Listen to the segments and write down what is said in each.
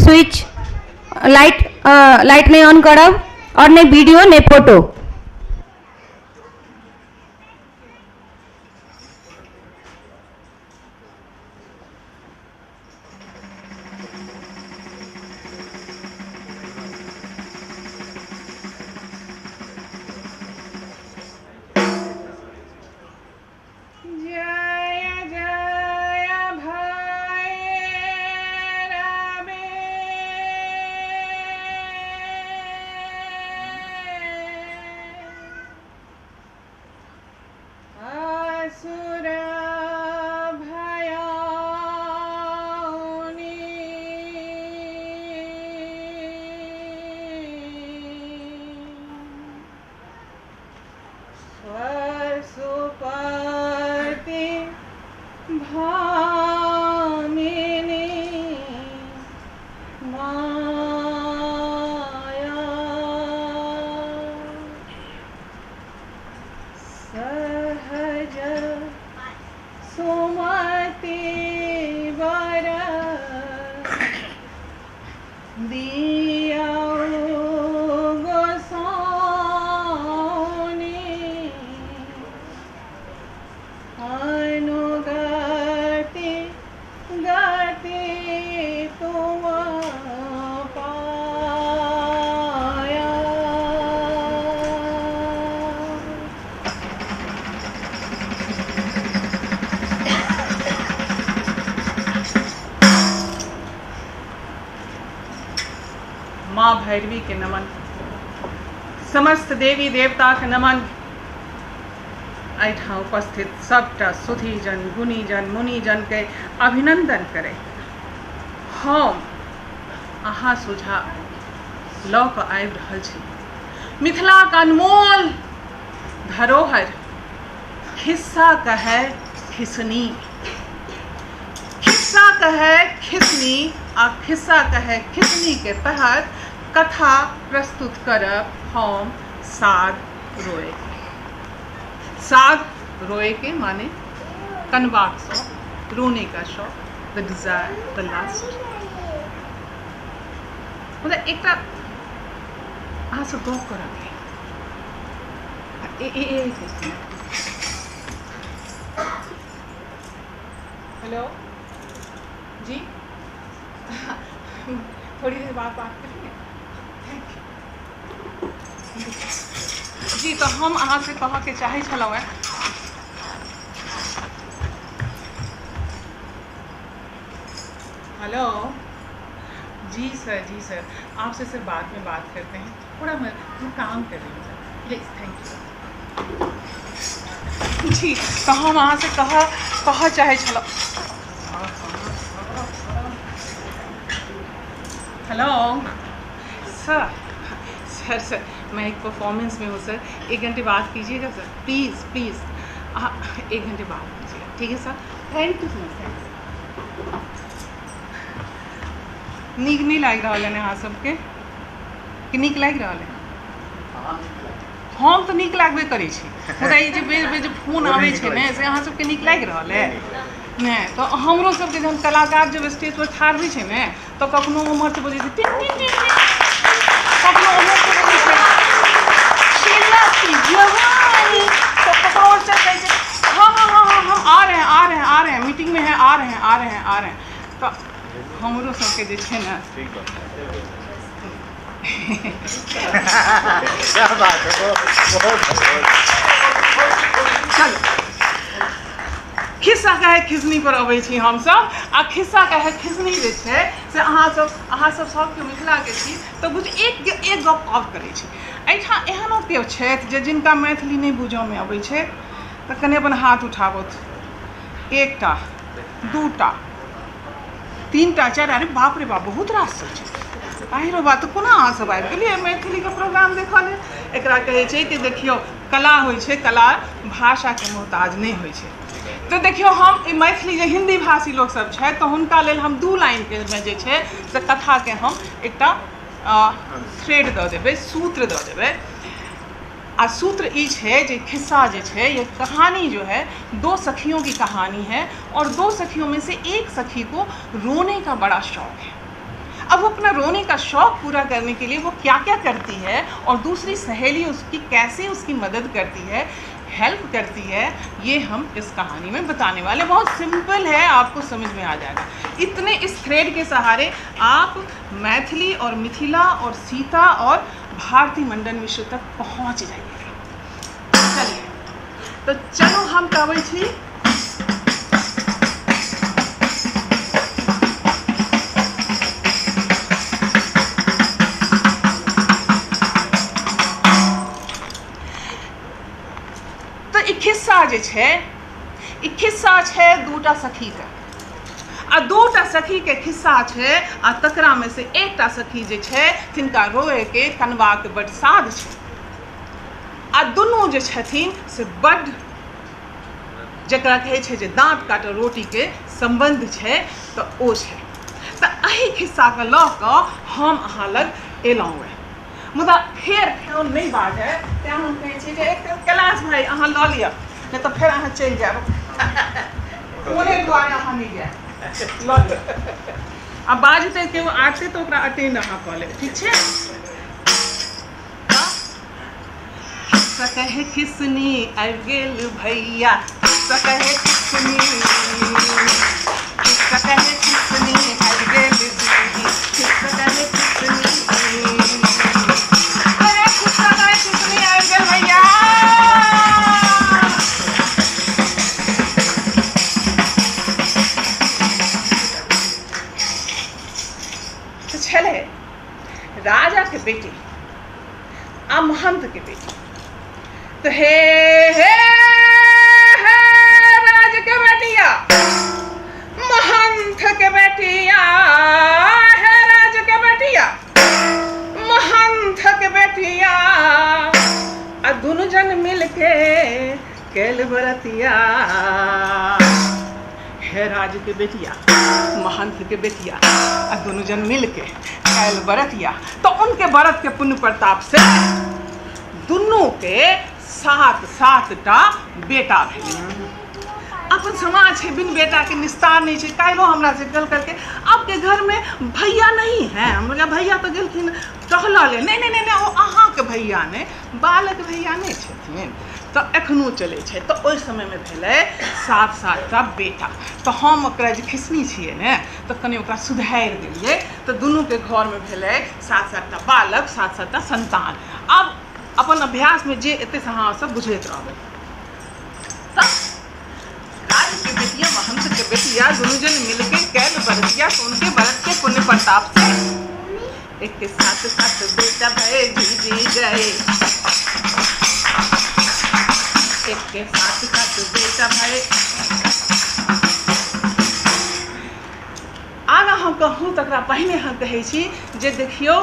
Switch light नहीं on करब और नहीं वीडियो नहीं फोटो। माँ भैरवी के नमन, समस्त देवी देवता के नमन। एहिठाम उपस्थित सबटा सुधीजन गुणीजन मुनिजन के अभिनंदन करे। हम अहाँ सोझा लऽ कऽ आबि रहल छी मिथिलाक अनमोल धरोहर खिस्सा कहै खिसनी। खिस्सा कहै खिसनी आ खिस्सा कहै खिसनी के तहत कथा प्रस्तुत करब हम साग रोए। साग रोए के माने कनबाक शौक, रोने का शौक, द डिजायर, द लास्ट। मतलब एक अहाँ से गप करब। हेलो जी, थोड़ी देर बाद बात करेंगे। जी तो हम अहाँ से कह के चाहे छलहुँ हैं हेलो जी सर आपसे सर बाद में बात करते हैं। थोड़ा मैं काम कर रही हूँ सर, प्लीज़ थैंक यू। जी तो हम अहाँ से कह चाहे छलहुँ। हेलो सर मैं एक परफॉर्मेंस में हूँ सर, 1 घंटे बाद कीजिएगा सर, प्लीज़ 1 घंटे बाद कीजिएगा, ठीक है सर। Thank you sir. नीक नहीं लग रहा है अहाँ सबके कि नीक लग रहा है? हम तो नीक लागबे करै छी, मुदा ई जे फोन आबै छै ने से अहाँ सबके नीक लागि रहल है नहि तो हमरो सबके जहन कलाकार जब स्टेज पर ठाढ़ होइ छै ने तो कखनो उम्हर से बजै छै टिन टिन टिन टिन, कखनो उम्हर से बजै छै शीला की जवानी, तो कखनो और से कहै छै हाँ आ रहे हैं मीटिंग में है, आ रहे हैं। तो हमरो सबके जे छै ने क्या बात है, चलो खिस्सा कहै खिसनी पर अबै छी हमसब। आ खिस्सा कहै खिसनी जे छै से अहाँ सब सबके मिथिलाके छी तऽ बुझ एक गप और करै छी। एहिठाम एहनो केओ छथि जे जिनका मैथिली नहि बुझऽमे अबै छै तऽ कने अपन हाथ उठाबथु। 1टा 2टा 3टा 4टा, अरे बाप रे बाप बहुत रास सब छै। आहिरो बात तऽ कोना अहाँ सब आबि गेलियै मैथिलीके प्रोग्राम देखऽ लेल? एकरा कहै छै कि देखियौ कला होइ छै, कला भाषाके मोहताज नहीं होइ छै। तो देखियो हम मैथिली जे हिंदी भाषी लोग सब छै तो हुनका लेल हम 2 लाइन के में जे छै से कथा के हम एकटा थ्रेड दऽ देबै, सूत्र दऽ देबै। आ सूत्र ई छै जे खिस्सा जे छै ये कहानी जो है 2 सखियों की कहानी है और 2 सखियों में से एक सखी को रोने का बड़ा शौक है। अब वो अपना रोने का शौक पूरा करने के लिए वो क्या क्या करती है और दूसरी सहेली उसकी कैसे उसकी मदद करती है, हेल्प करती है, ये हम इस कहानी में बताने वाले। बहुत सिंपल है, आपको समझ में आ जाएगा। इतने इस थ्रेड के सहारे आप मैथिली और मिथिला और सीता और भारती मंडन मिश्र तक पहुंच जाइएगा। चलिए तो चलो हम कहबै छी खिस्सा छै दूटा सखी के आ दूटा सखी के खिस्सा छै आ तकरा में से एकटा सखी जे छै तिनका रोए के कनवा के बड़ साध छै आ दुनू जे छथिन से बड़ जकरा कहै छै जे दाँत काट रोटी के संबंध छै तऽ ओ छै। तऽ एही खिस्सा के लऽ कऽ हम अहाँ लग एलहुँ मुदा फेर केओ नहि बाजै तेँ हम कहै छी जे एक कैलाश भाई अहाँ लऽ लिअ, नहीं तो फिर अहाँ चलि जायब। ओने दुआरे अहाँ नहीं जायब, लऽ लिअ। आ बाजतै केओ आते तो ओकरा अटेंड अहाँ कऽ लेब, ठीक छै? सकहे खिसनी आबि गेल भैया, सकहे खिसनी, सकहे खिसनी आबि गेल दीदी, सकहे खिसनी, अरे सकहे खिसनी आबि गेल भैया। राजा के बेटी आ महंत के बेटी तो हे राज के बेटिया महंत के बेटिया, है राज के बेटिया महंत के बेटिया आ दोनों जन मिलके कैल बरतिया। है राज के बेटिया महंत के बेटिया आ दोनों जन मिलके कैल बरतिया। तो उनके बरत के पुण्य प्रताप से दोनों के 7-7टा बेटा भेले। अपन समाज है बिन बेटा के निस्तार नहीं है। काल्हि हमरा से गल करके आपके घर में भैया नहीं है, हम लोग भैया तो गेलखिन टहला ले, नहीं नहीं नहीं वो अहाँ के भैया ने बालक भैया नहीं छथिन तो एखनो चले छे। तो ओहि समय में भेले 7-7टा बेटा। तो हम ओकरा जे खिसनी छिए ने तो कनी ओकरा सुधार देलिए तो दोनों के घर में भेले 7-7टा बालक, 7-7टा संतान। अब अपन अभ्यास में जे एते से अहाँ सब बुझैत रहबै। तो राज के बेटिया महंत के बेटिया दोनों जन मिलके कैल बरतिया तो उनके बरत के पुण्य प्रताप से एक के 7-7 बेटा भये जी गए, एक के 7-7 बेटा भये। आगा हम कहूँ तकरा पहिने हम कहै छी जे देखियो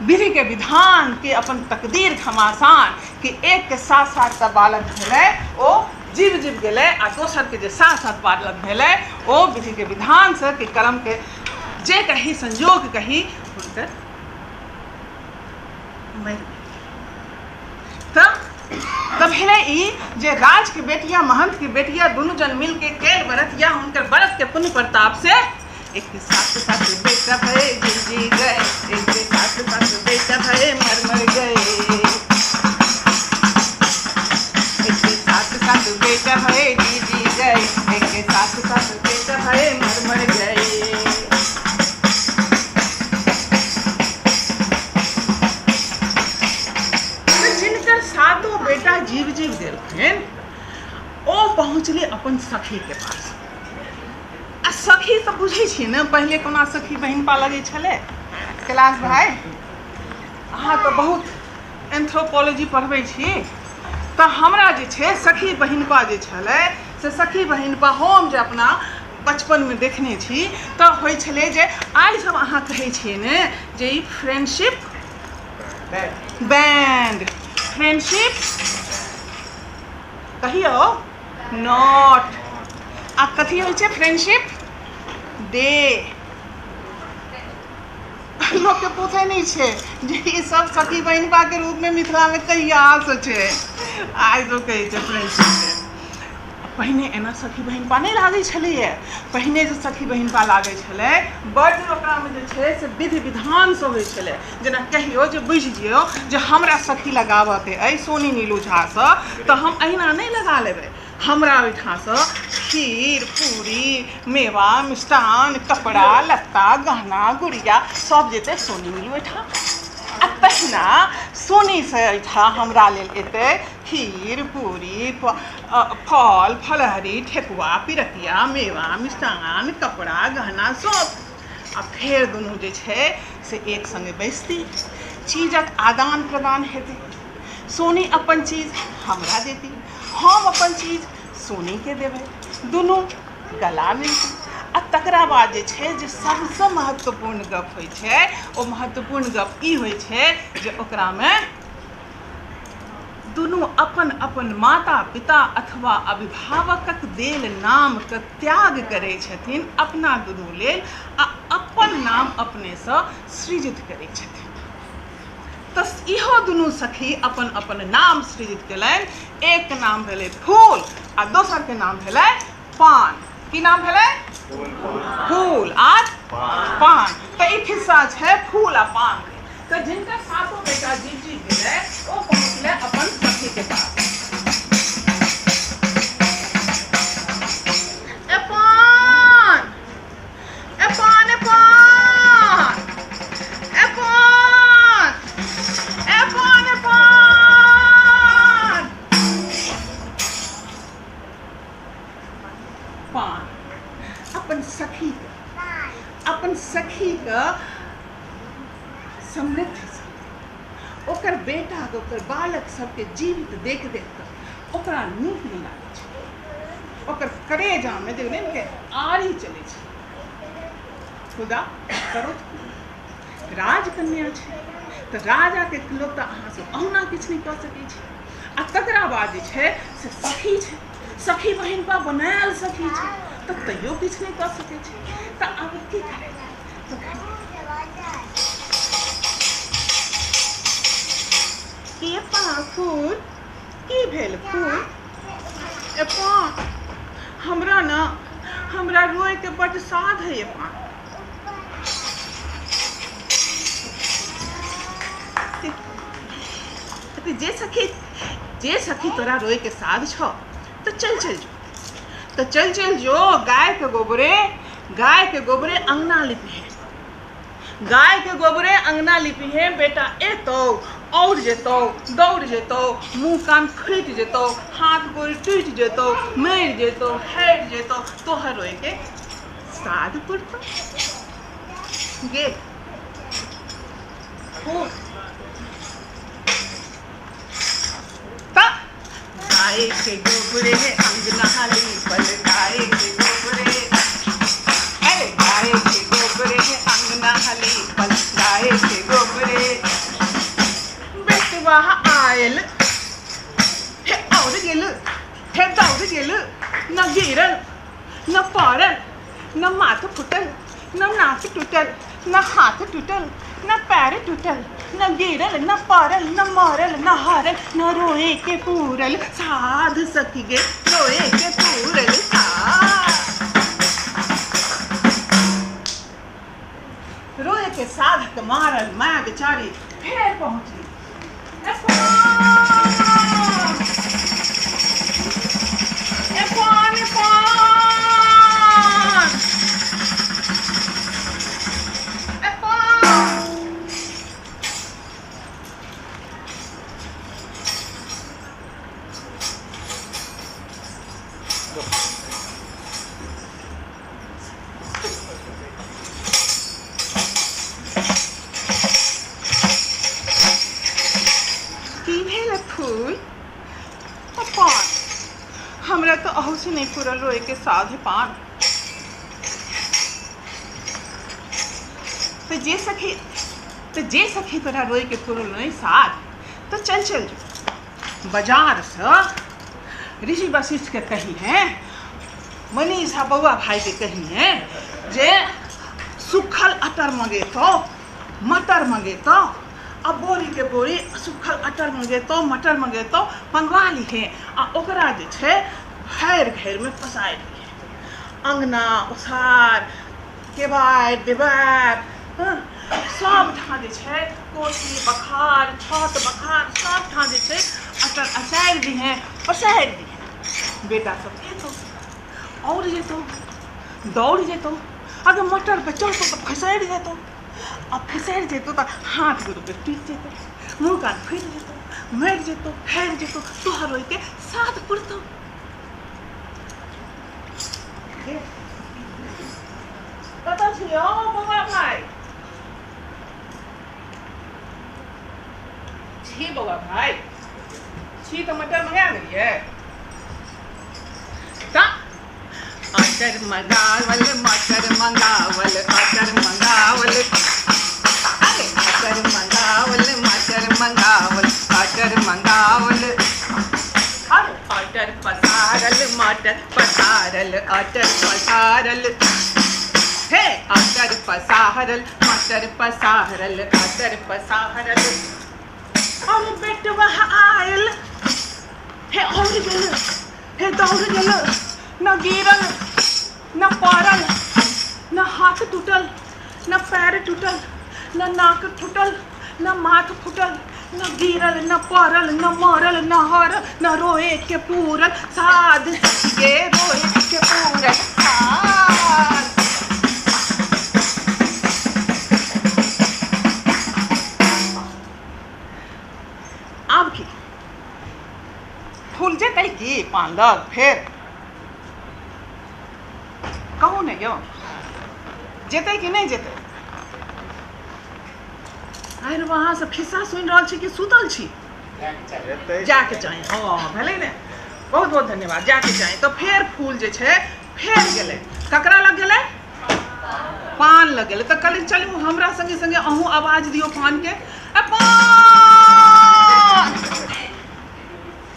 विधि के विधान के अपन तकदीर घमासान कि एक के 7-7टा बालक भेलै ओ जीव गेलै आ दोसर के जे 7-7 बालक भेलै ओ विधि के विधान से कि कर्म के जे कही संजोग कही हुनकर मरि तब भेलै ई जे राज के बेटिया महंत के बेटिया दोनों जन मिल के कैल बरतिया हुनकर बरत के पुण्य प्रताप से एक के 7-7 बेटा भये जी गए, एक के 7-7 बेटा भये मर गए, एक के 7-7 बेटा भये जी गए, एक के 7-7 बेटा भये मर गए। जिनकर 7 बेटा जीव गेलखिन ओ पहुँचले अपन सखी के पास। आ सखी तो बुझे छी ने पहले कोना सखी बहिनपा लगे छले। कैलाश भाई अहाँ तो बहुत एंथ्रोपोलॉजी पढ़बै छी तो हमरा जे छै सखी बहिनपा जे छले से सखी बहिनपा हम जे अपना बचपन में देखने छी तो होइ छले जे आइ सब अहाँ कहै छियै ने जे ई फ्रेंडशिप बैंड, फ्रेंडशिप कहियो नॉट आ कथी होइ छै फ्रेंडशिप डे। लोग के पूछे नहीं छे जे ई सब सखी बहिनपा के रूप में मिथिला में कहिया से छै, आइ तो कहै छै फ्रेंडशिप डे। पहिने एना सखी बहिनपा नहीं लागै छलैए। पहिने जे सखी बहिनपा लागै छलै बड्ड ओकरामे जे छै से विधि विधान सब होइ छलै। जेना कहियो जे बुझि जियौ जे हमरा सखी लगाबऽके अइ सोनी नीलू झासँ तऽ हम अहिना नहीं लगा लेबै। हमरा ओहिठामसँ खीर पूरी मेवा मिष्टान कपड़ा लत्ता गहना गुड़िया सब जेतै सोनी नीलू ओहिठाम। आ तहिना सोनी से ओहिठाम हमरा लेल एतै खीर पूरी फल फलहरी ठेकुआ पिरकिया मेवा मिष्टान कपड़ा गहना सब। आ फेर दुनू जे छै से एक संगे बैसती, चीजक आदान प्रदान हेतै। सोनी अपन चीज हमरा देती, हम अपन चीज सोनी के देबै, दुनू गला मिलतै। आ तकरा बाद जे छै जे सबसँ महत्वपूर्ण गप होइ छै, ओ महत्वपूर्ण गप ई होइ छै जे ओकरामे दुनू अपन अपन माता पिता अथवा अभिभावकक देल नामके त्याग करै छथिन अपना दुनू लेल, आ अपन नाम अपनेसँ सृजित करै छथिन। तऽ इहो दुनू सखी अपन अपन नाम सृजित केलनि। एक नाम भेलै फूल आ दोसर के नाम भेलै पान। की नाम भेलै? फूल आर पान। तऽ ई खिस्सा छै फूल आ पान के। तऽ जिनका सातों बेटा जीत गेलै ओ पहुँचलै अपन सखी के पास। ए पान ए पान ए पान ए पान ए पान ए पान। पान अपन सखी के समृद्धि से ओकर बेटा के ओकर बालक सबके जीवित देख देख कर ओकरा नीक नहीं लागै छै। ओकर करेजामे जे के आरी चलै छै। खुदा करो राजकन्या छै तऽ राजा के लोक तऽ अहाँ सब अहुना किछु नहीं कऽ सकै छै। आ तकरा बाद जे छै से सखी छै, सखी बहिनपा बनायल सखी छै तऽ तैयो किछु नहीं कऽ सकै छै। तऽ आब की करै? के फूल की भेल फूल? ए पान हमरा न हमरा रोए के बड्ड साध है। पान जे सखी तोरा रोए के साध छो तो चल जो गाय के गोबरे अंगना लिपी है। गाय के गोबरे अंगना लिपी है बेटा एतो और जेतो दौड़ जेतो मुँह कान फूट जेतो हाथ गोड़ टूट जेतो मर जेतो हट जेतो तोहर रोए के साध पुरतो गे गाय के गोबरे अंगना लिपल गाय के गोबरे अरे गाय के गोबरे अंगना लिपल गाय के गोबरे बेटवा आयल हे और गेल हे दौड़ गेल न गिरल न पड़ल न माथ फुटल न नाक टूटल न हाथ टूटल न पैर टूटल न गिरल न पड़ल न मरल न हारल न रोए के पूरल साध सखी गे रोए के पूरल साध। रोए के साध के मारल मैं बेचारी फिर पहुंचली। हमरा तो अहू से नहीं पूरल रोए के साध है पान। तो जे सखी तोरा रोए के पूरल नहीं साध तो चल जो बाजार से ऋषि वशिष्ठ के कही है मनीषा बउआ भाई के कही है जे सुखल अटर मंगेतो मटर मंगेतो आ बोरी के बोरी सुखल अटर मंगेतो मटर मंगेतो मंगवा ली है आ ओकरा जे छे घेर घेर में फंसाए दिए। अंगना ओसार केबाड़ देबाड़ सब ठाँ जे छै कोठी बखार छत बखार सब ठाँ जे छै असारि दिहे पसारि दिहे। बेटा सब एतो और जेतो दौड़ जेतो, अगर मटर पे चढ़तो तो फिसैर जेतो, अब फिसैर जेतो तो हाथ गोड़ पे टूट जेतो, मुँह कान फूट जेतो, मर जेतो, फैल जेतो, तोहर के साथ पुरतो। कतऽ छियै बौआ भाई? छी बौआ भाई, छी तो मटर मंगा देलियै। अटर मंगावल मटर मंगावल अटर मंगावल, अरे अटर मंगावल मटर मंगावल अटर मंगावल, अरे अटर पसारल मटर पसारल अटर पसारल, हे अटर पसारल मटर पसारल अटर पसारल। अरे बेटवा आयल, हे और गेल, हे दौड़ गेल, न गिरल न पड़ल, न हाथ टूटल न पैर टूटल, न नाक टूटल न माथ फूटल, न गिरल न पड़ल न मरल न हरल, न रोए के पूरल साध ये रोए के पूरल साध। अब की फूल जेतै की पान लग फेर कहू ने यौ, जेतै कि नहीं जेतै? अरे वहाँ से खिस्सा सुनि रहल छी कि सुतल छी? जाके चाही, हाँ भेलै ने, बहुत बहुत धन्यवाद। जाके चाही तो फेर फूल जे छै फेर गेलै, ककरा लग गेलै? पान लग गेलै। तो कहलियै चलू हमरा संगे संगे अहूँ आवाज दियौ पान के, पान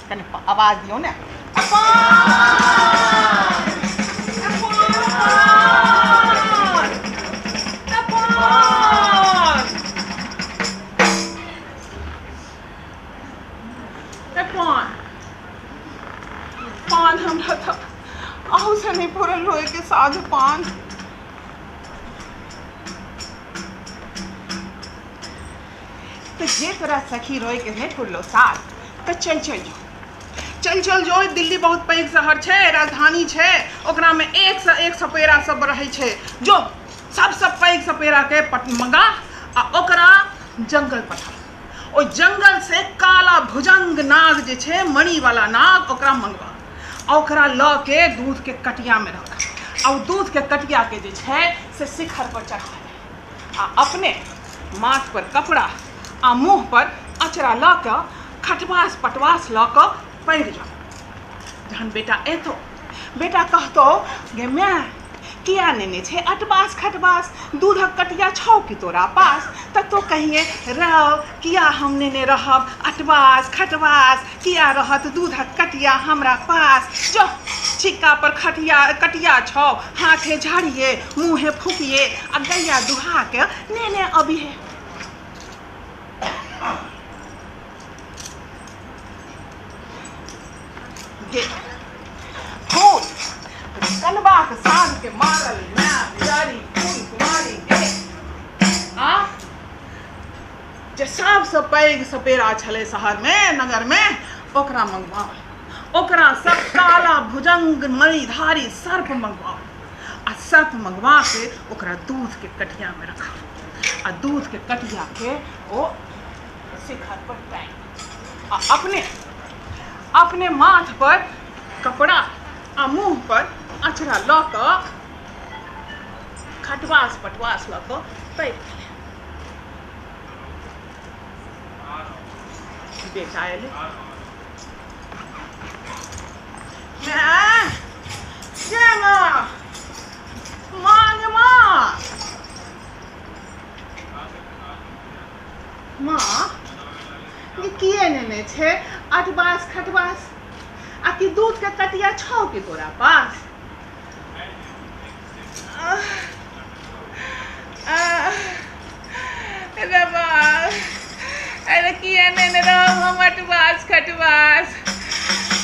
कनि आवाज दियौ ने, पान पान हमरा तो आहू से नहीं पूरल रोए के साथ पान। तो जे तोरा सखी रोए के नहीं पूरलो साथ तो चल जाओ। दिल्ली बहुत पैघ शहर छै, राजधानी छै, ओकरा में एक से एक सपेरा सब रहे छै। जो सबसे पैघ सपेरा के मंगा आ ओकरा जंगल पठा। ओ जंगल से काला भुजंग नाग जे छै, मणि वाला नाग, ओकरा मंगवा। ओकरा ल के दूध के कटिया में रख, और दूध के कटिया के जे छै से शिखर पर चढ़ा, आ अपने माथ पर कपड़ा आ मुँह पर अचरा ल के खटवास पटवास ल के पैर जाओ। जहन बेटा एतो, बेटा कहतो गे माय किया नेने छे अटबास खटबास, दूधक कटिया छौ कि तोरा पास? तो कहिए रहो किया हम नेने रहब अटबास खटबास, किया रहत दूधक कटिया हमरा पास। जो छिक्का पर कटिया छौ, हाथे झाड़िए मुँहे फूकिए आ गैया दुहा के नेने अबिहे। फूल कनबा के साँझ के मारल मैं बिचारी फूल कुमारी गे आ जे सबसे पैघ सपेरा छले शहर में नगर में, ओकरा मंगवा। ओकरा सब काला भुजंग मणिधारी सर्प मंगवा, आ सर्प मंगवा के ओकरा दूध के कटिया में रखा, आ दूध के कटिया के ओ शिखर पर टांग, आ अपने माथ पर कपड़ा आ मुँह पर अचरा ल के खटवास पटवास ल के पैर गेलै। बेटा एले, माँ ये किए नेने छे अटबास खटबास, आ कि दूध के कटिया छौ कि तोरा पास? अरे किया नेने रहो हम अटबास खटबास,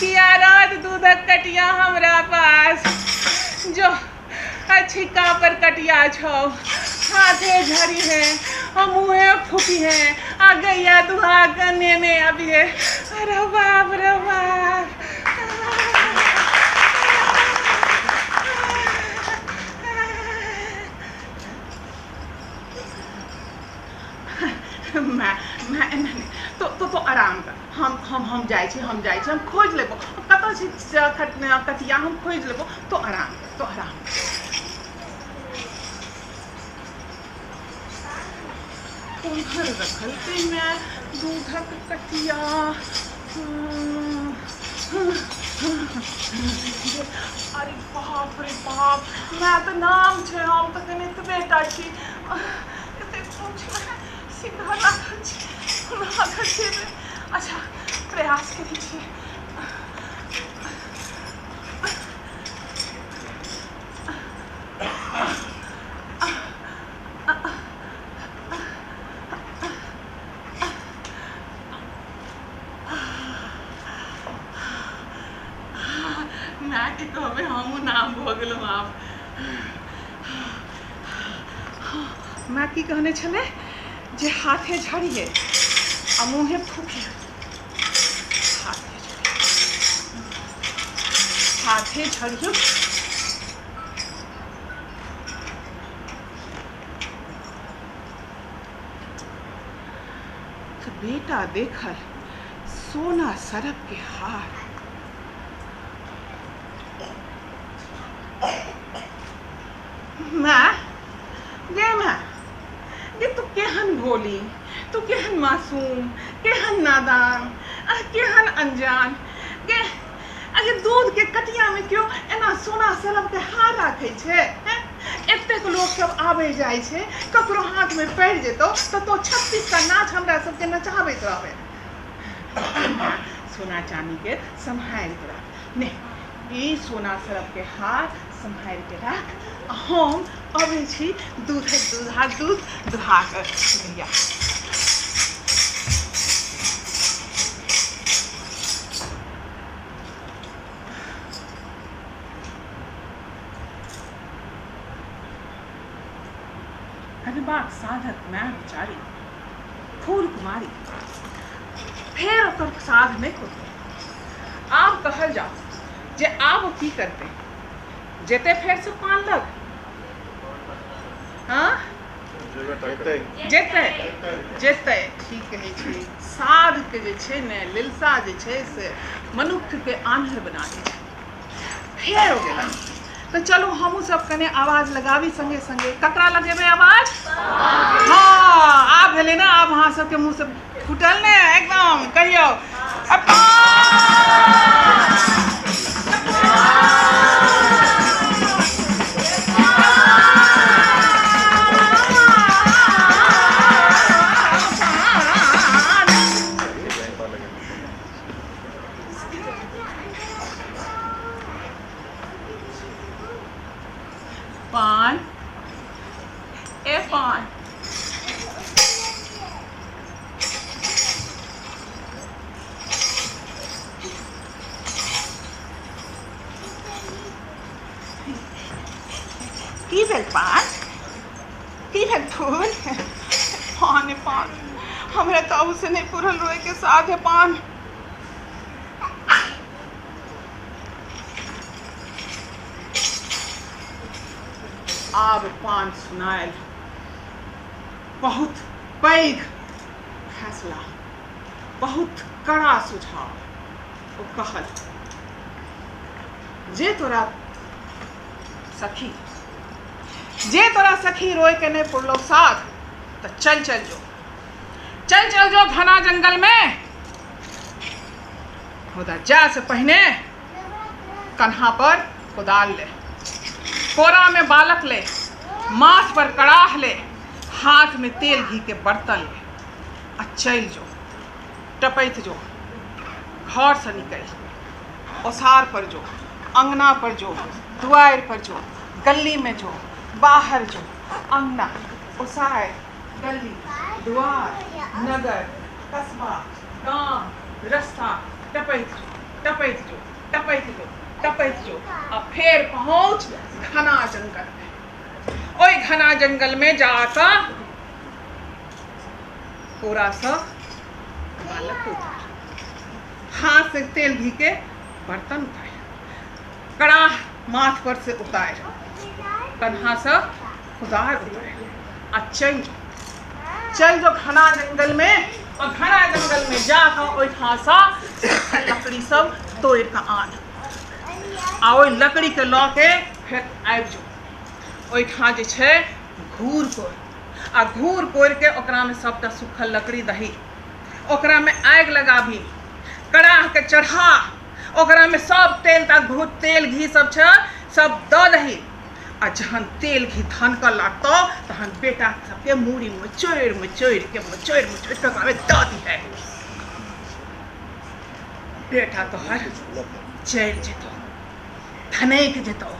किया रात दूधक कटिया हमरा पास जो छिक्का पर कटिया छो हाथे झड़ी है हम मुँहे फूकी है आ गैया दुहा करने में अभी है अरे बाप रे बाप मैं तो आराम कर हम जाइ छी हम खोज लेबो कतऽ छै कटिया हम खोज लेबो तो आराम कर उधर रखल थे मैं दूधक कटिया अरे बाप रे बाप मैं तो नाम छे हम तो कने तो बेटा छी कते पूछ सीधा लागल छी अच्छा प्रयास करी छी कहबे हम नाम भ गेलहुँ आब मैं की कहने छले जे हाथे झड़िए आ मुँहे फूके हाथे झड़ियो तो बेटा देखल सोना सरप के हार माँ तू केहन भोली तू केहन मासूम केहन नादान केहन अनजान अगर दूध के कटिया में क्यों एना सोना सलम के हार राखे छे एतेक लोग सब आबे जाए छे ककरो हाथ में पड़ जेतो तो 36 का नाच हमरा सबके नचाबैत रहबे सोना चांदी के संभाल के रख ने ई सोना सलम के हार संभाल के रख हम अबै छी दूध दुहा कर भैया अरे बात साधक मैं बेचारी फूल कुमारी फिर ओकर साध नहीं करते आप कहल जाओ जे आप की करते जेते फिर से पान लग हाँ जेते ठीक कहे छी साध के जे छे ने लिलसा जे छे से मनुष्य के आन्हर बना दे छे फेर हो गेला तो चलो हमू सब कने आवाज लगावी संगे संगे ककरा लगेबे आवाज हाँ आप भेले ना आप वहाँ सबके मुँह से फुटल ने एकदम कहियो पान ए पान की भेल पान की भेल फूल पान पान हमरा तो अब से नहीं पूरल रोए के साथ है पान आब पान सुनायल बहुत पैघ फैसला बहुत कड़ा सुझाव ओ कहल जे तोरा सखी रोए के नहीं पुरलो साथ तो चल जो घना जंगल में होदा जा से पहने कन्हा पर कोदाल ले कोरा में बालक ले माथ पर कड़ाह ले हाथ में तेल घी के बर्तन ले आ चल जो टपैत जो घर से निकल ओसार पर जो अंगना पर जो दुआर पर जो गली में जो बाहर जो अंगना ओसार गली द्वार नगर कस्बा गांव रास्ता टपैत जो टपैत जो टपैत जो टपैत जो आ फेर पहुँच घना जंगल में। ओई घना जंगल में जाकर पूरा सब बालक उतार, हाथ से तेल घी के बर्तन उतार, कड़ाह माथ पर से उतार, कन्हा सब खुदार उतार आ चल जो घना जंगल में। और घना जंगल में जाकर ओहिठाम सा लकड़ी सब तोड़ के आन आ ओहि लकड़ी के लऽ के फेर आबि जो ओहिठाम जे छै घूर कोर आ घूर कोर के ओकरा में सबटा सूखल लकड़ी दही, ओकरा में आगि लगाबी, कड़ाह के चढ़ा, ओकरा में सब तेल घी सब छै सब दऽ दही आ जहन तेल घी धनक लागतो तहन बेटा सबके मूड़ी मचोड़ के ओकरा में दऽ दिहे। बेटा तोहर चलि जेतौ, धनैक जेतौ,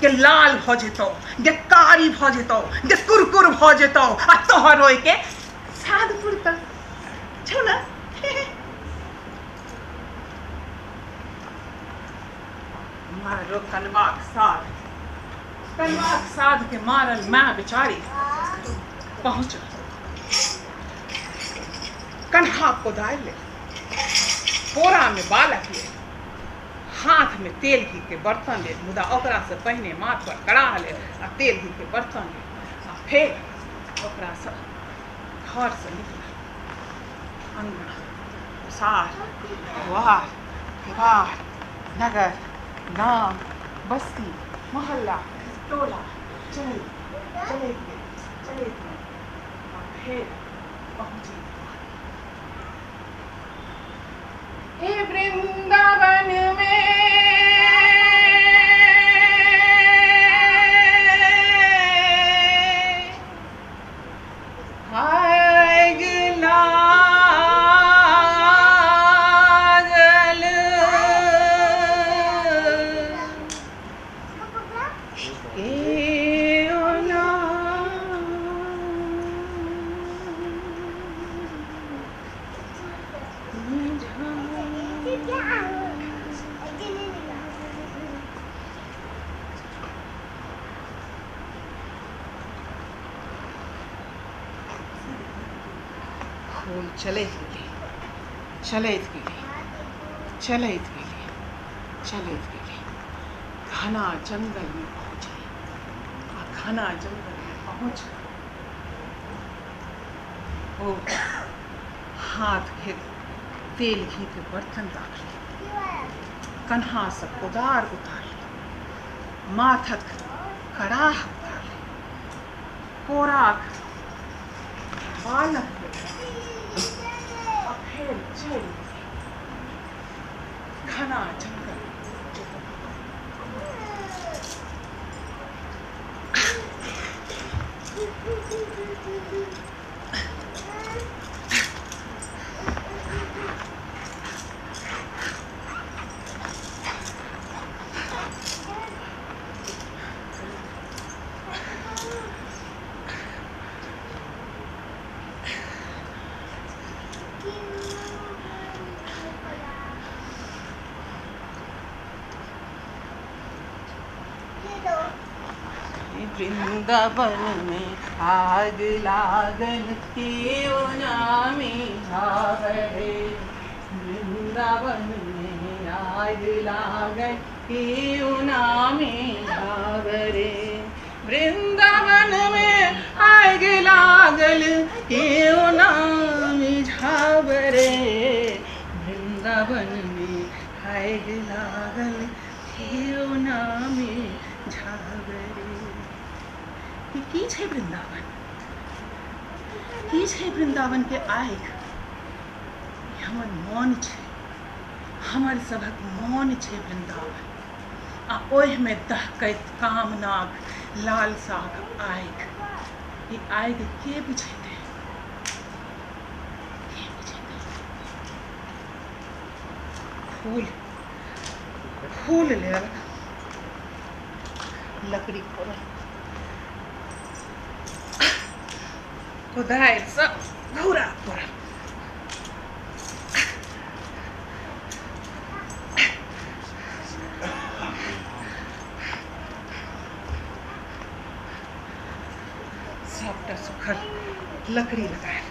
गे लाल भऽ जेतौ, गे कारी भऽ जेतौ, गे कुरकुर भऽ जेतौ आ तोहर रोइ के साध पुरतौ छौ ना। मारो कनवाक साध के मारल माँ बेचारी पहुंच कन्हा कोदार ले, पोरा में बालक ले, हाथ में तेल घी के बर्तन ले, मुदा ओकरा से पहने माथ पर कड़ाह ले आ तेल घी के बर्तन ले आ फेर ओकरा से घर से निकला। अंगना सार द्वार दीवार नगर गांव बस्ती मोहल्ला टोला चले और फिर पहुंची हे वृंदावन में। फूल चलैत गेली घना जंगल में पहुंचे आ घना जंगल में पहुंच ओ हाथ के तेल घी के बर्तन रख ले, कन्हा से कोदार उतार ले, माथक कड़ाह उतार ले, पोराक बालक फिर चल घना जंगल। वृंदावन में आग लागल क्यों नामी झावरे, वृंदावन में आग लागल क्यों नामी झावरे, वृंदावन में आग लागल क्यों नामी झावरे, वृंदावन में आग लागल क्यों नामी झावरे। की छै वृंदावन, की छै वृंदावन के आगि, हमर मन छै, हमर सभक मन छै वृंदावन आ ओहि में दहकैत कामनाक लालसाक आगि। ई आगि के बुझेतै, फूल लेल लकड़ी फोड़ल, कोदारि से घूरा फोड़ल, एकटा सुखल लकड़ी लगायल।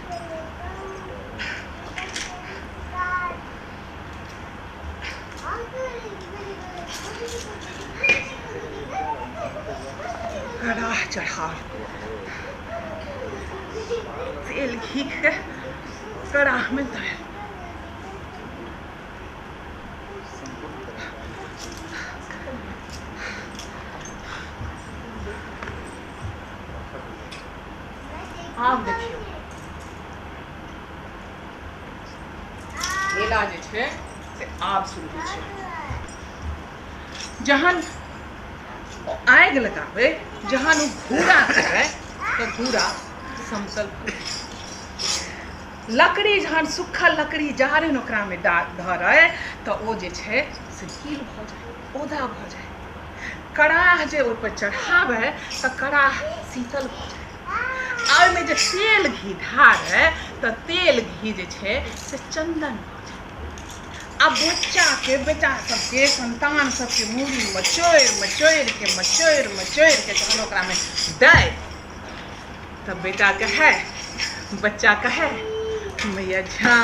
कड़ाह चढ़ाल, तेल घी के कड़ाह में तैर। आब देखियो मेला जे छै से आब शुरू होइ छै। जहन आगि लगाबै, जहन ओ घूरा करे तो घूरा समतल लकड़ी, जहन सुखल लकड़ी जारनि ओकरा में धरे तो ओ जे छै से गील भ जाए, ओधा भ जाए। कड़ाह जे ओहि पर चढ़ावे तो कड़ाह शीतल भ जाए। आ ओहिमे जे तेल घी ढारे तो तेल घी जे छै से चंदन भ जाए। आ बेटा सबके संतान सबके मूड़ी मचोड़ के जहन ओकरा में दे तब बेटा कहे, बच्चा कहे मैया झा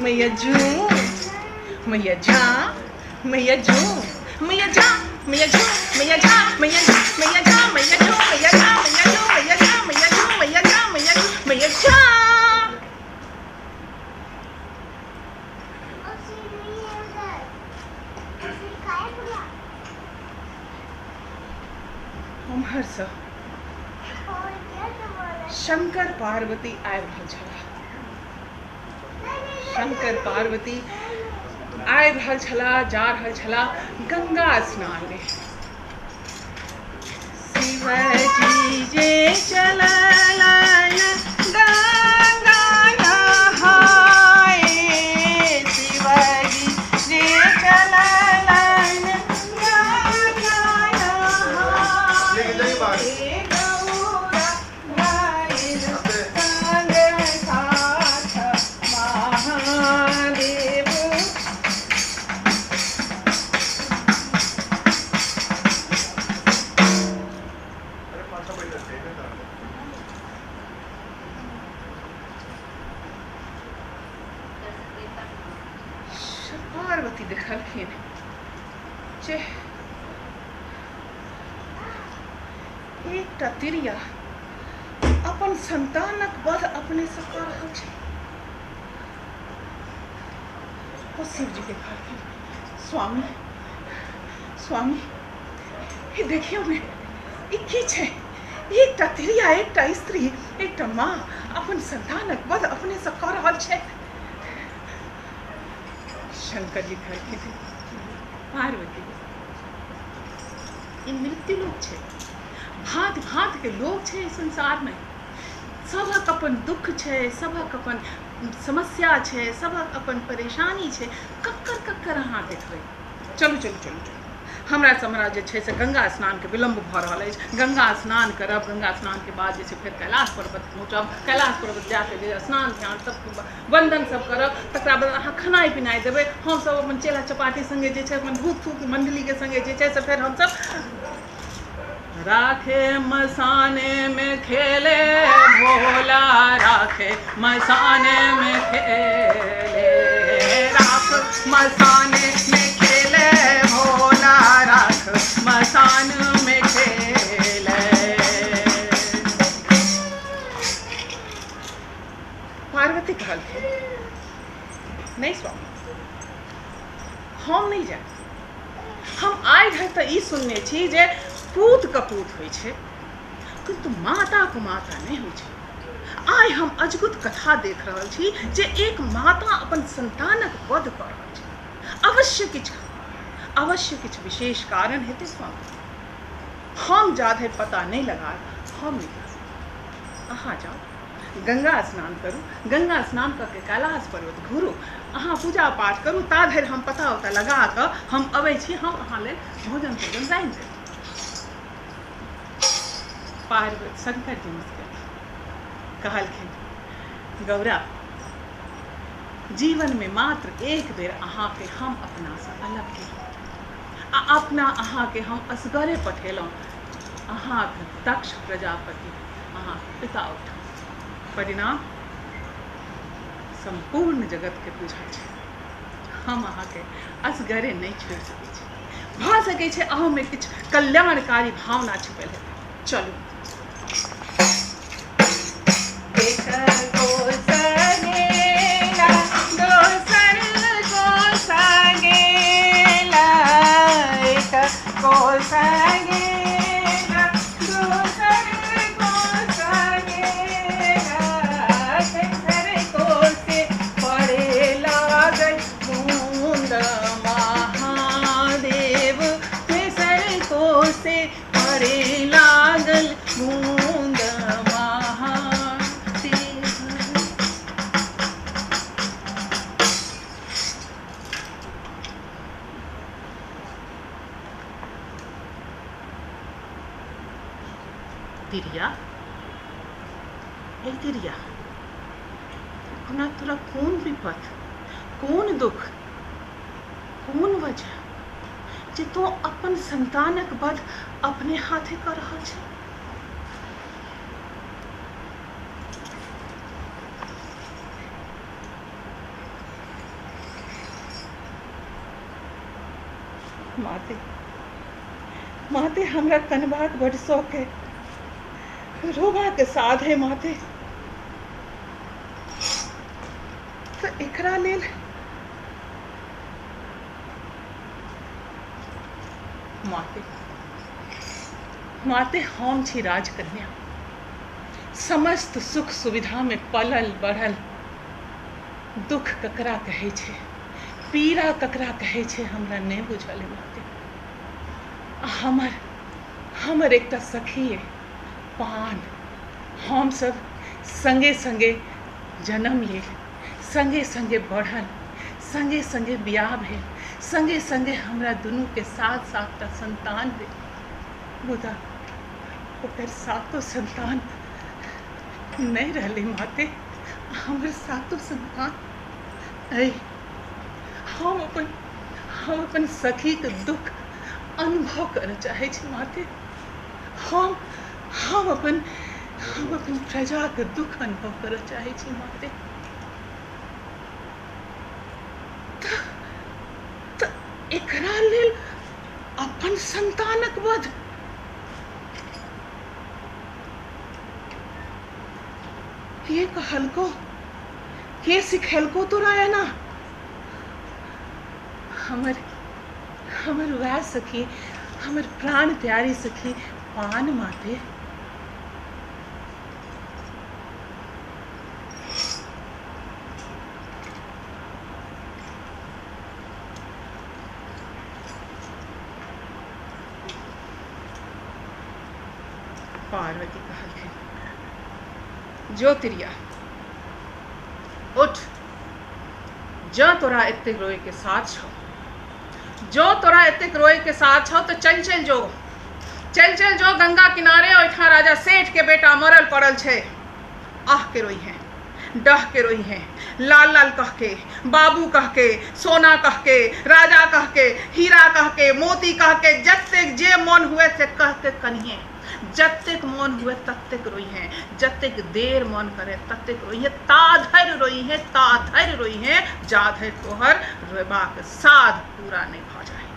मैया जू, मैया झा मैया जू, मैया झा मैया जू, मैया झा मैया जू, मैया झा मैया जू, मैया झा मैया जू, मैया झा मैया जू, मैया झा मैया जू, मैया झा। उम्हर से शंकर पार्वती आबि रहल छलाह। शंकर पार्वती आबि रहल छलाह, जा रहल छलाह गंगा स्नान में। शिवजी जे चललन गंगा नहाए, शिवजी जे चललन गंगा नहाए, गौरा भइल संग साथ महादेव। पार्वती देखलखिन जे एकटा तिरिया अपन संतानक वध अपने से कऽ रहल छै। ओ शिव जी के कहलखिन, स्वामी स्वामी ये देखियो ने, ई की छै? एकटा तिरिया, एकटा स्त्री, एकटा माँ अपन संतानक वध अपने से कऽ रहल छै। शंकर जी कहलखिन, पार्वती ई मृत्यु लोक छै, भांति भांति के लोग छै संसार में। सबक अपन दुख छै, सबक अपन समस्या छै, सबक अपन परेशानी छै। कक्कर कक्कर अहाँ देखबै। चलू चलू चलू चलू, हमरा जे छै से गंगा स्नान के विलम्ब भऽ रहल अछि। गंगा स्नान करब, गंगा स्नान के बाद जे छै फेर कैलाश पर्वत पहुँचब। कैलाश पर्वत जाके जे स्नान ध्यान सब वंदन सब करब, तकरा बाद अहाँ खेनाइ पिनाइ देबै। हमसब अपन चेला चपाटी संगे जे छै, अपन भूत थूत मंडली के संगे जे छै से फेर हमसब राखे मसाने में खेले भोला, राखे मसाने में खेले, राख मसाने में खेले भोला, राख मसान में खेले। पार्वती कहलखिन, नहीं स्वामी, हम नहीं जाए। हम आइ धरि तऽ ई सुनने छी जे पूत कपूत होइ छै, किंतु माता को माता नहीं होइ छै। आइ हम अद्भुत कथा देख रहल छी जे एक माता अपन संतानक वध कऽ रहल छै। अवश्य किछु विशेष कारण हेतै स्वामी। हम जा धरि पता नहीं लगा, हम नहीं जा। अहाँ जाओ, गंगा स्नान करू, गंगा स्नान करके कैलाश पर्वत घुरू, अहाँ पूजा पाठ करू। ता धरि हम पता उता लगा कऽ हम अबै छी, हम अहाँ लेल भोजन तोजन रान्हि देब। पार्वती शंकर जी मुस्कुराए कहलखिन, गौरा जीवन में मात्र एक बेर अहाँ के हम अपना से अलग केलहुँ, अपना अहाँ के हम असगरे पठेलहुँ। अहाँ दक्ष प्रजापति अहाँ पिता उठा परिणाम संपूर्ण जगत के बुझल छै। हम अहाँ के असगरे नहीं छोड़ सकै छी। भ सकै छै अहू में किछ कल्याणकारी भावना छिपल है। चलू तिरिया, ए तिरिया, अपना तोरा कौन विपत, कौन दुख, कौन वजह जे तो अपन संतानक वध अपने हाथे कर रहल छै। माते, माते हमरा कनबाक बड़ शौक है, रोबा के साध है माते। तो एकरा लेल माते, माते हम छी राजकन्या, समस्त सुख सुविधा में पलल बढ़ल। दुख ककरा कहे छे, पीड़ा ककरा कहे छे, हमरा नहीं बुझल है माते। हमर एकटा सखी है पान, हम सब संगे संगे जन्म लेल, संगे संगे बढ़ल, संगे संगे बियाह भेल, संगे संगे हमरा दुनू के साथ साथ संतान भेल। मुदा ओकर सातो संतान नहीं रहले माते। हमर सातो संतान ऐ हम अपन सखी के दुख अनुभव कर चाहे छी माते। हम अपन प्रजा के दुख अनुभव कर चाहे छी माते। त एकरा लेल अपन संतानक वध के कहलको, के सिखेलको तोरा एना? हमर वह सखी, हमर प्राण प्यारी सखी पान माते। पार्वती कहलखिन, ज्योतिरिया उठ, जो तोरा एतेक रोए के साथ छो, जो तोरा एतेक रोए के साथ छो तो चल जो गंगा किनारे। ओठा राजा सेठ के बेटा मरल पड़ल छे। आह के रोई है, डह के रोई है, लाल लाल कह के, बाबू कह के, सोना कह के, राजा कह के, हीरा कह के, मोती कह के, जत्तेक जे मन हुए से कह के कनिए। जत्तेक मन हुए तत्तेक रोई है, जत्तेक देर मन करे तत्तेक रोई है। ताधर रोई है, ताधर रोई है, जाधर तोहर रोबाक साध पूरा नहीं भ जाए।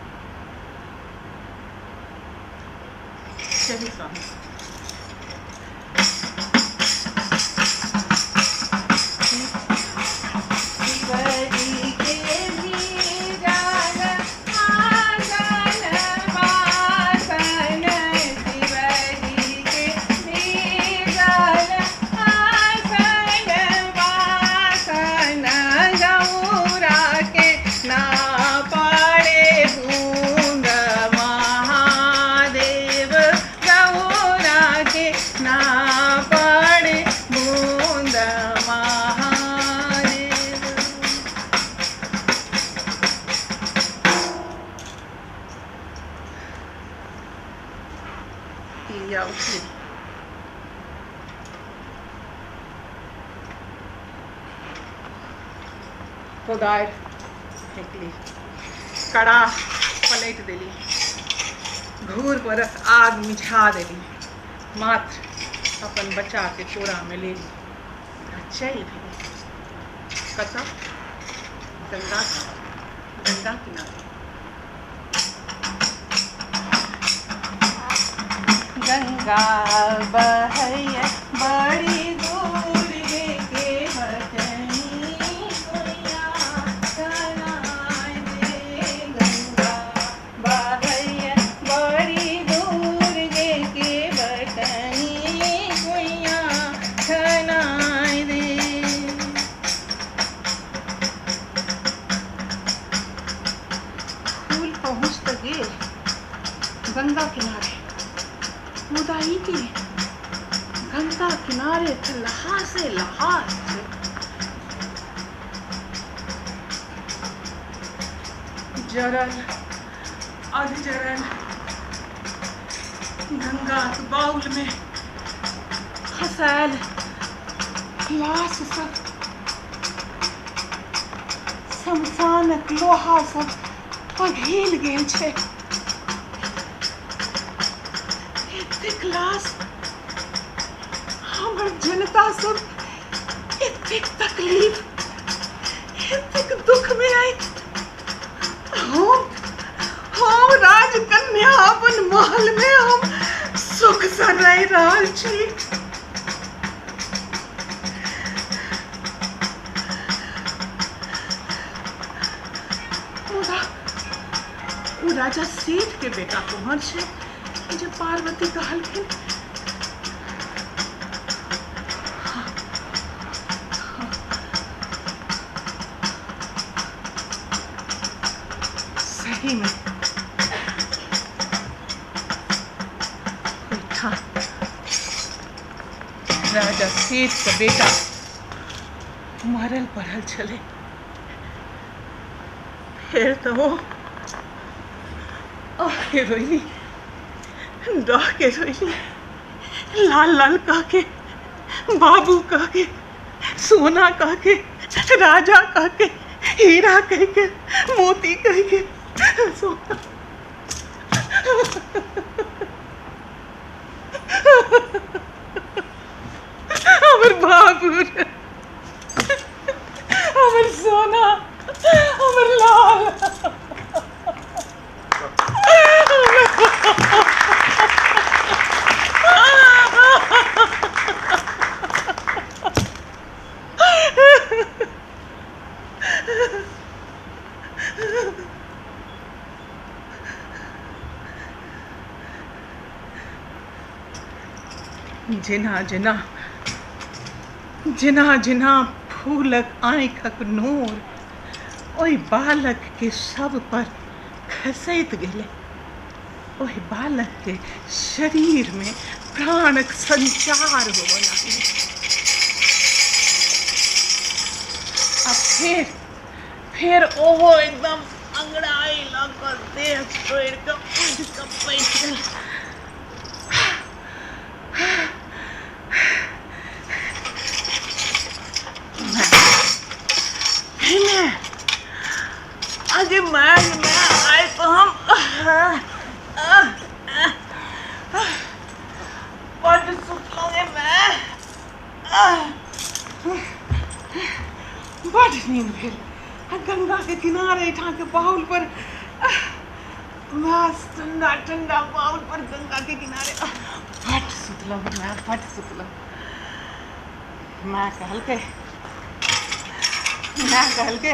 चलिए स्वामी। कोदार फेंकली, कड़ा पलट देली, घूर परस आग मिझा देली। मात्र अपन बच्चा के कोरा में ले ली चल भी कथा गंगा किनारे गंगा बहैया बड़ी दूर के बटनी कोइया चलाए दे गंगा बहैया बड़ी दूर के बटनी कोइया चलाए दे। फूल पहुँच तक गए गंगा किनारे मुदाई के गंगा किनारे थे लहास जरल अध जरल गंगा के बाउल में खसायल लाश सब शमशानक लोहा सब पिघल गेल छै। क्लास हमर जनता सब एतेक तकलीफ एतेक दुख में आई हम राजकन्या अपन महल में हम सुख से रह रहल छी। ओ राजा सेठ के बेटा कुंवर छै जो पार्वती कहलखिन सही में राजा सेठ का बेटा मरल पड़ल चले। फिर तो वो रोई डह के रोई लाल लाल कह के बाबू कह के सोना कह के राजा कह के हीरा कह के मोती कह के सोना हमर बाबू हमर सोना हमर लाल जिना जिना जिना जिना फूलक आँखक नूर ओहि बालक के सब पर खसैत गेले। ओहि बालक के शरीर में प्राणक संचार होबे लागल। अब फिर ओहो एकदम अंगड़ाई लगल देह छोड़ के उठ के बैठ गेल। अरे मैं आए तो हम बड़ सुतलोगे मैं बड़ नींद भेल। गंगा के किनारे ठां के बाउल पर मस्त ठंडा ठंडा बाउल पर गंगा के किनारे फट सुतलो मैं फट सुतलो। मैं कहल के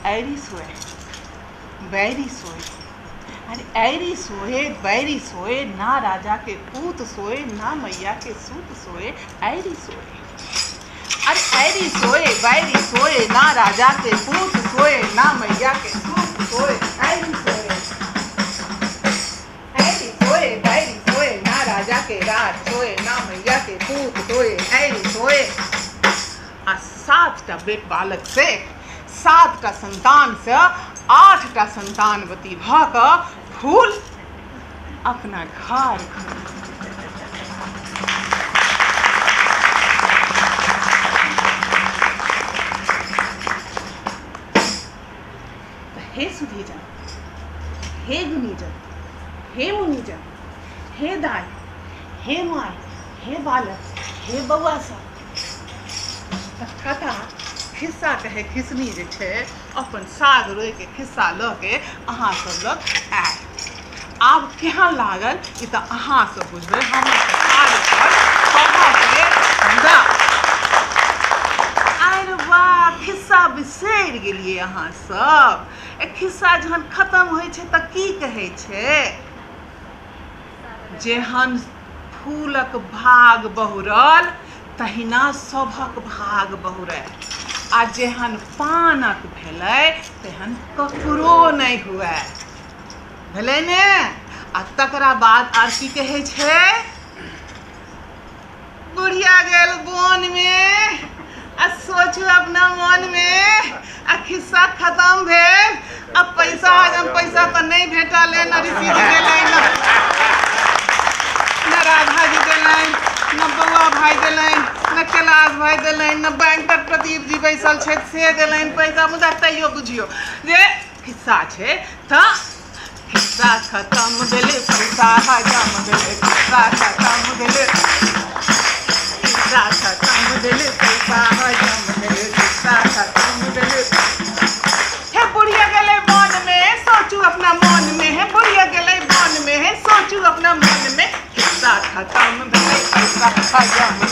ऐरी सोए बैरी सोए। अरे ऐरी सोए बैरी सोए ना राजा के पूत सोए ना मैया के सूत सोए। ऐरी सोए अरे ऐरी सोए बैरी सोए ना राजा के पूत सोए ना मैया के सूत सोए। ऐरी सोए बैरी सोए ना राजा के राज सोए ना मैया के पूत सोए। ऐरी सोए। आ 7टा बेट बालक से 7टा संतान से 8टा संतानवती भ क फूल अपना घर हे सुधीजन, हे गुनीजन, हे मुनिजन, हे दाई, हे माई, हे बालक हे बउआ सब कथा खिस्सा कहे खिसनी जे छै अपन साग रोइ के खिस्सा लऽ के अहाँ सब लग आयल। आब केहन लागल ई तऽ अहाँ सब बुझबै। हमर साग पर कहऽ के दा आरे वाह खिस्सा बिसरि गेलियै अहाँ सब। ए खिस्सा जहन खत्म होइ छै तऽ की कहै छै? जेहन फूलक भाग बहुरल तहिना सभक भाग बहुरै, आ जेहन पानक भेलै तेहन ककरो नहि हुए। भेलै ने? आ तकरा बाद आर की कहै छै? बुढ़िया गेल वन में आ सोचू अपना मन में आ खिस्सा खत्म भेल। अब पैसा तऽ नहीं भेटल है, न ऋषि जी देलनि न राधा जी देलनि न बउआ भाई देलनि न कैलाश भाई देलनि न बैंकर प्रदीप जी बैसल छथि से देलनि पैसा। मुदा तैयो बुझियौ जे खिस्सा छै तऽ खिस्सा खत्म भेलै पैसा हजम भेलै। खिस्सा खत्म भेलै खिस्सा खत्म भेलै पैसा हजम भेलै। खिस्सा खत्म भेलै। हे बुढ़िया गेलै वन में सोचू अपना मन में। हे बुढ़िया गेलै वन में है सोचू अपना मन में। खिस्सा खत्म भेलै पैसा हजम